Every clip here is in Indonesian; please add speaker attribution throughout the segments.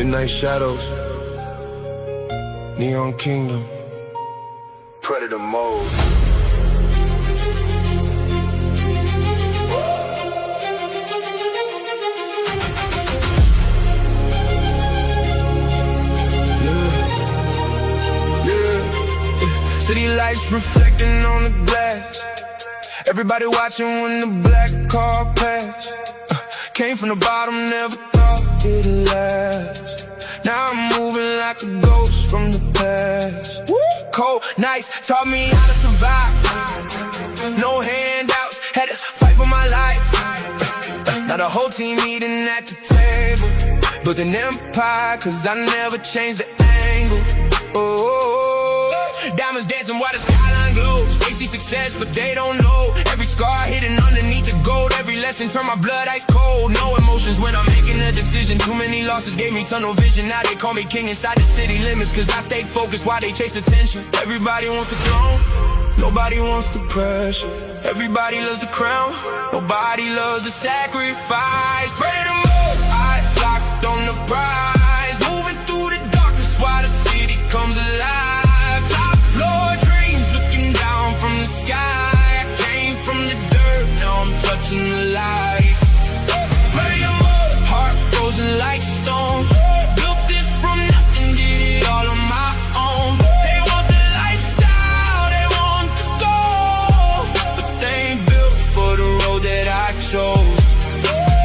Speaker 1: Midnight Shadows, Neon Kingdom, Predator Mode. City lights reflecting on the glass. Everybody watching when the black car passed. Came from the bottom, never thought it'd last. Now I'm moving like a ghost from the past. Cold nights taught me how to survive. No handouts, had to fight for my life. Now the whole team eating at the table. Built an empire, cause I never changed the angle. Diamonds dancing while the skyline glows. They see success, but they don't know every scar hidden underneath the gold. Every lesson turned my blood ice cold. No emotions when I'm making a decision. Too many losses gave me tunnel vision. Now they call me king inside the city limits, cause I stayed focused while they chased attention. Everybody wants the throne, nobody wants the pressure. Everybody loves the crown, nobody loves the sacrifice. Ready to move, eyes locked on the prize. Moving through the darkness while the city comes alive. Touching the lights, play 'em up, heart frozen like stone. Built this from nothing, did it all on my own. They want the lifestyle, they want the gold, but they ain't built for the road that I chose.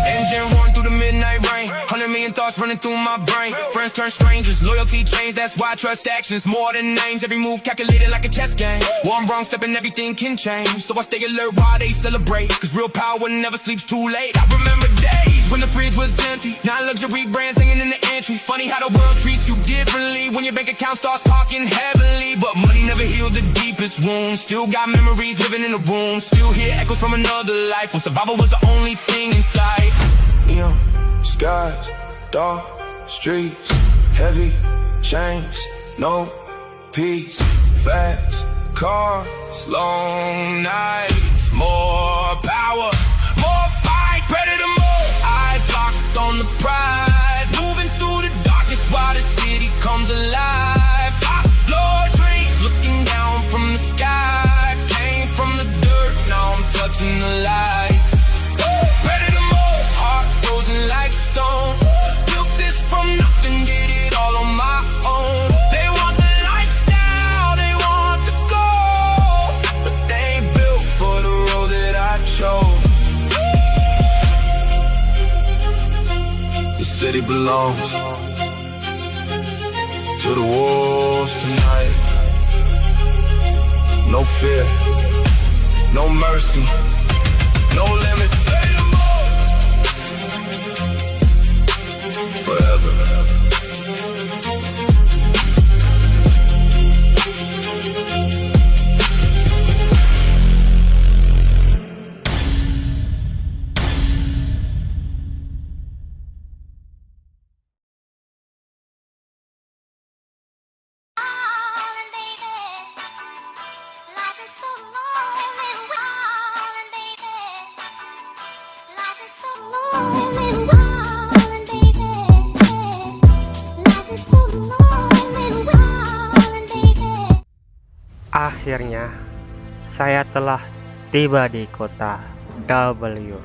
Speaker 1: Engine roaring through the midnight rain, 100 million thoughts running through my brain. Friends turn strangers, loyalty change, that's why I trust actions more than names. Every move calculated like a chess game. One wrong step and everything can change, so I stay alert while they celebrate, cause real power never sleeps too late. I remember days when the fridge was empty, now luxury brands hanging in the entry. Funny how the world treats you differently when your bank account starts talking heavenly. But money never healed the deepest wounds. Still got memories living in the room. Still hear echoes from another life when survival was the only thing in sight. Neon skies, dark streets, heavy chains, no peace. Fast cars, long nights, more power, more fight. Ready to move, eyes locked on the prize. Moving through the darkness while the city comes alive. Top floor dreams, looking down from the sky. Came from the dirt, now I'm touching the lights. Ready to move, heart frozen like stone. Built this from nothing, did it all on my own. They want the lifestyle, they want the gold, but they ain't built for the road that I chose. The city belongs to the wolves tonight. No fear, no mercy, no limits. Forever.
Speaker 2: Akhirnya saya telah tiba di kota W.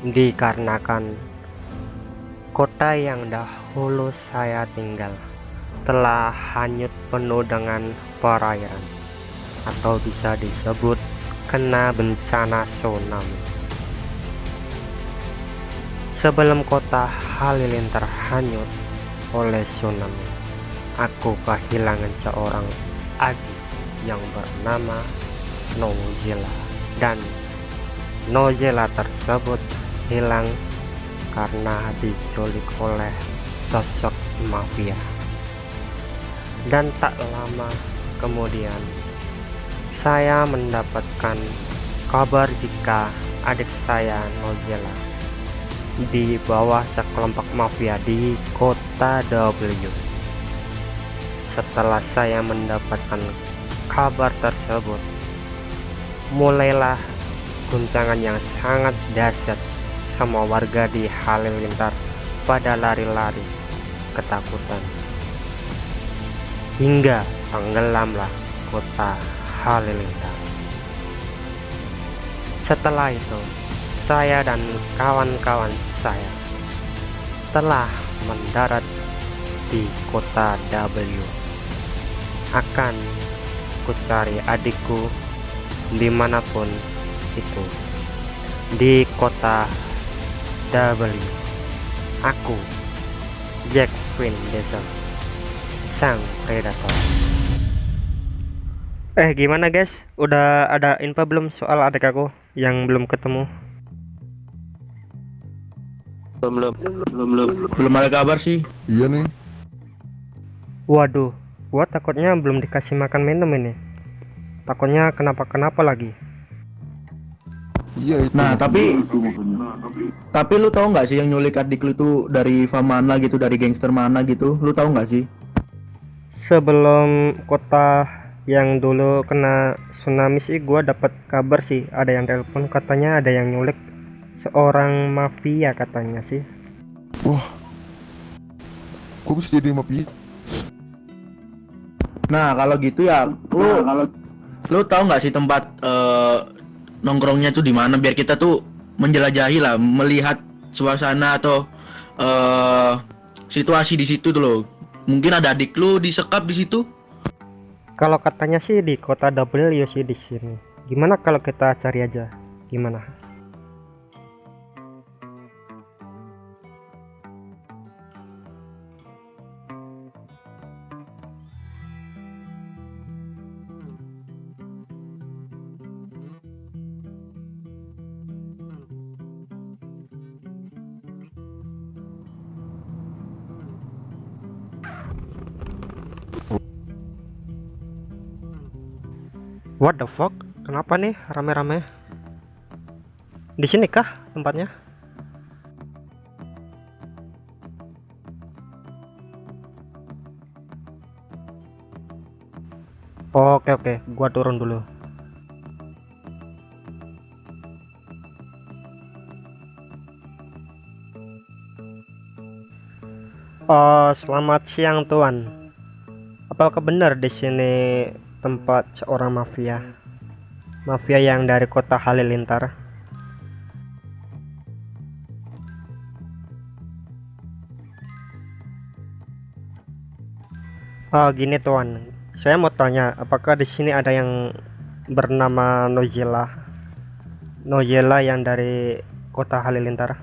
Speaker 2: Dikarenakan kota yang dahulu saya tinggal telah hanyut penuh dengan perairan, atau bisa disebut kena bencana tsunami. Sebelum kota Halilintar hanyut oleh tsunami, aku kehilangan seorang adik yang bernama Nozela, dan Nozela tersebut hilang karena diculik oleh sosok mafia. Dan tak lama kemudian saya mendapatkan kabar jika adik saya Nozela dibawa sekelompok mafia di kota W. Setelah saya mendapatkan kabar tersebut, mulailah guncangan yang sangat dahsyat. Semua warga di Halilintar pada lari-lari ketakutan. Hingga tenggelamlah kota Halilintar. Setelah itu, saya dan kawan-kawan saya telah mendarat di kota W. Akan kucari adikku dimanapun itu. Di kota W, aku Jack Queen Desert, sang predator. Gimana guys? Udah ada info belum soal adik aku yang belum ketemu?
Speaker 3: Belum ada kabar sih.
Speaker 4: Iya nih.
Speaker 2: Waduh, gua takutnya belum dikasih makan minum ini. Takutnya kenapa-kenapa lagi.
Speaker 4: Iya itu.
Speaker 3: Nah, tapi
Speaker 4: makanya.
Speaker 3: tapi lu tahu nggak sih yang nyulik adik lu itu dari fan mana gitu, dari gangster mana gitu? Lu tahu nggak sih?
Speaker 2: Sebelum kota yang dulu kena tsunami sih, gua dapat kabar sih, ada yang telepon katanya ada yang nyulik seorang mafia katanya sih.
Speaker 4: Wah, kok bisa jadi mafia?
Speaker 3: Nah, kalau gitu ya, lu tahu nggak sih tempat nongkrongnya tuh di mana, biar kita tuh menjelajahi lah, melihat suasana atau situasi di situ tuh loh. Mungkin ada adik lu disekap di situ.
Speaker 2: Kalau katanya sih di kota W sih di sini. Gimana kalau kita cari aja? Gimana? What the fuck? Kenapa nih rame-rame? Di sini kah tempatnya? Oke, gua turun dulu. Selamat siang tuan. Apakah benar di sini tempat seorang mafia yang dari kota Halilintar? Gini tuan, saya mau tanya, apakah di sini ada yang bernama Nozella yang dari kota Halilintar?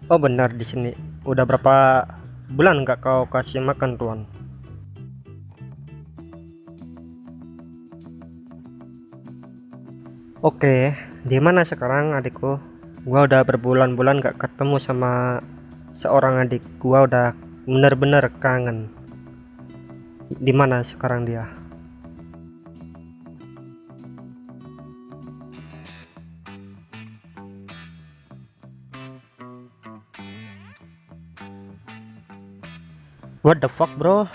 Speaker 2: Oh benar, di sini. Udah berapa bulan nggak kau kasih makan tuan? Oke, di mana sekarang adikku? Gua udah berbulan-bulan gak ketemu sama seorang adik. Gua udah bener-bener kangen. Di mana sekarang dia? What the fuck bro?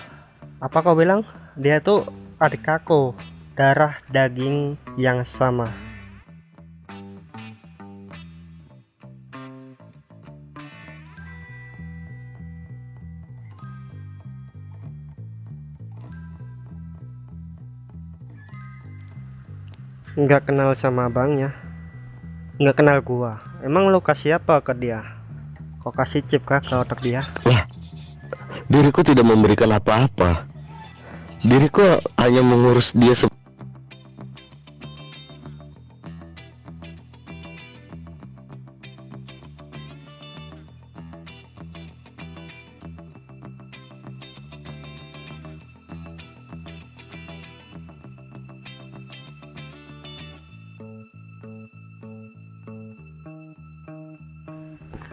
Speaker 2: Apa kau bilang? Dia tuh adik aku, darah daging yang sama. Nggak kenal sama abangnya, nggak kenal gua. Emang lu kasih apa ke dia? Kau kasih chip kah ke otak dia?
Speaker 5: Lah, diriku tidak memberikan apa-apa. Diriku hanya mengurus dia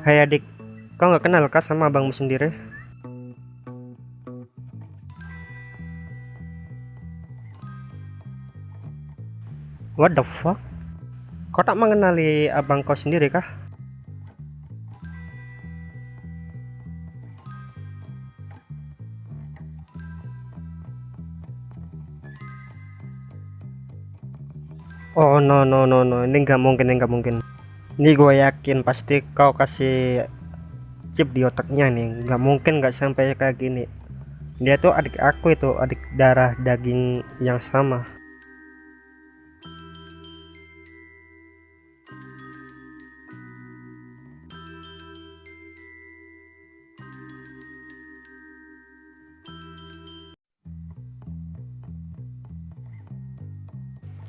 Speaker 2: Hai adik, kau nggak kenal kah sama abangmu sendiri? What the fuck? Kau tak mengenali abang kau sendiri kah? Oh no, ini nggak mungkin, Ini gue yakin pasti kau kasih chip di otaknya nih, nggak mungkin nggak sampai kayak gini. Dia tuh adik aku, itu adik darah daging yang sama.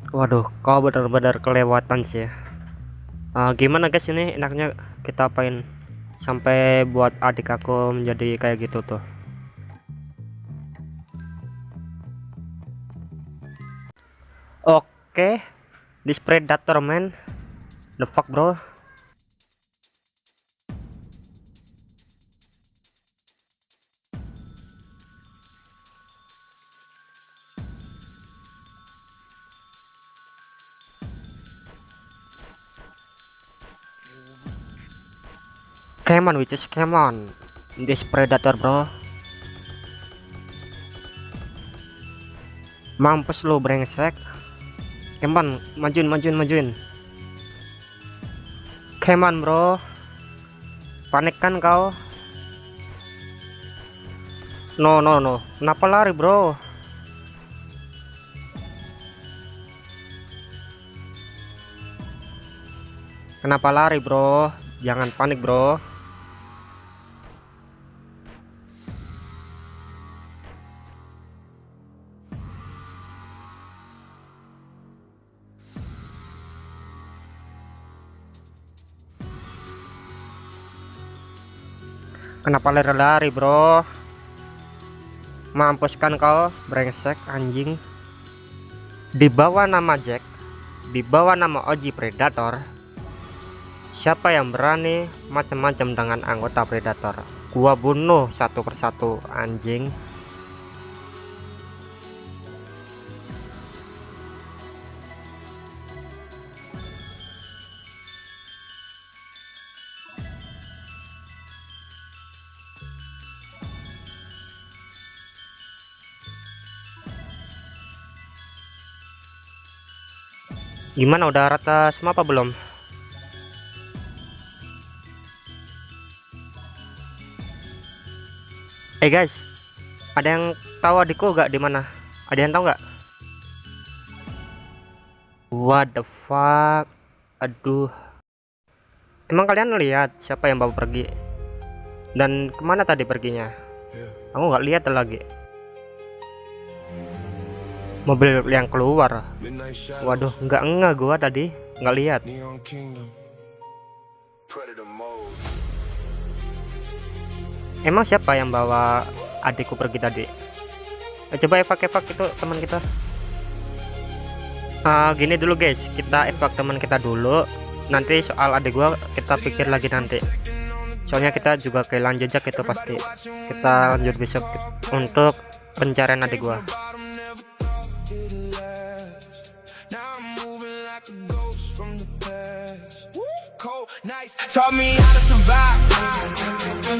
Speaker 2: Waduh, kau benar-benar kelewatan sih ya. Gimana guys, ini enaknya kita apain sampai buat adik aku menjadi kayak gitu tuh. Oke, this predator man, the fuck bro. Come on, witches, come on. This predator, bro. Mampus lu, brengsek. Come on, majuin. Come on, bro. Panik kan kau? No. Kenapa lari, bro? Kenapa lari, bro? Jangan panik, bro. Kenapa lari-lari, bro? Mampus kan kau, brengsek anjing. Di bawah nama Jack, di bawah nama Oji Predator, siapa yang berani macam-macam dengan anggota Predator? Gua bunuh satu persatu, anjing. Gimana, udah rata semua apa belum? Guys, ada yang tahu adikku gak di mana? Ada yang tahu nggak? What the fuck? Aduh. Emang kalian lihat siapa yang bawa pergi? Dan kemana tadi perginya? Aku nggak lihat lagi. Mobil yang keluar. Waduh, nggak gua tadi nggak lihat. Emang siapa yang bawa adikku pergi tadi? Coba evak itu teman kita. Gini dulu guys, kita evak teman kita dulu. Nanti soal adik gua kita pikir lagi nanti. Soalnya kita juga kehilangan jejak itu pasti. Kita lanjut besok untuk pencarian adik gua.
Speaker 1: Taught me how to survive.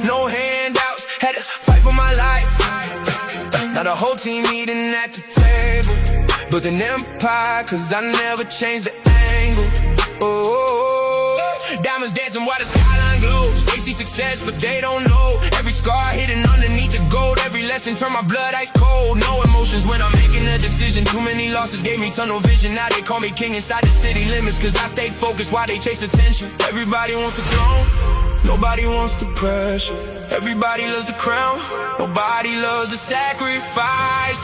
Speaker 1: No handouts, had to fight for my life. Now the whole team eating at the table. Built an empire, cause I never changed the angle. Oh, diamonds dancing while the skyline glows. They see success, but they don't know. Every scar hidden underneath the gold. Every lesson turned my blood ice cold. No emotions when I'm making a decision. Too many losses gave me tunnel vision. Now they call me king inside the city limits, cause I stay focused while they chase attention. Everybody wants the throne, nobody wants the pressure. Everybody loves the crown, nobody loves the sacrifice.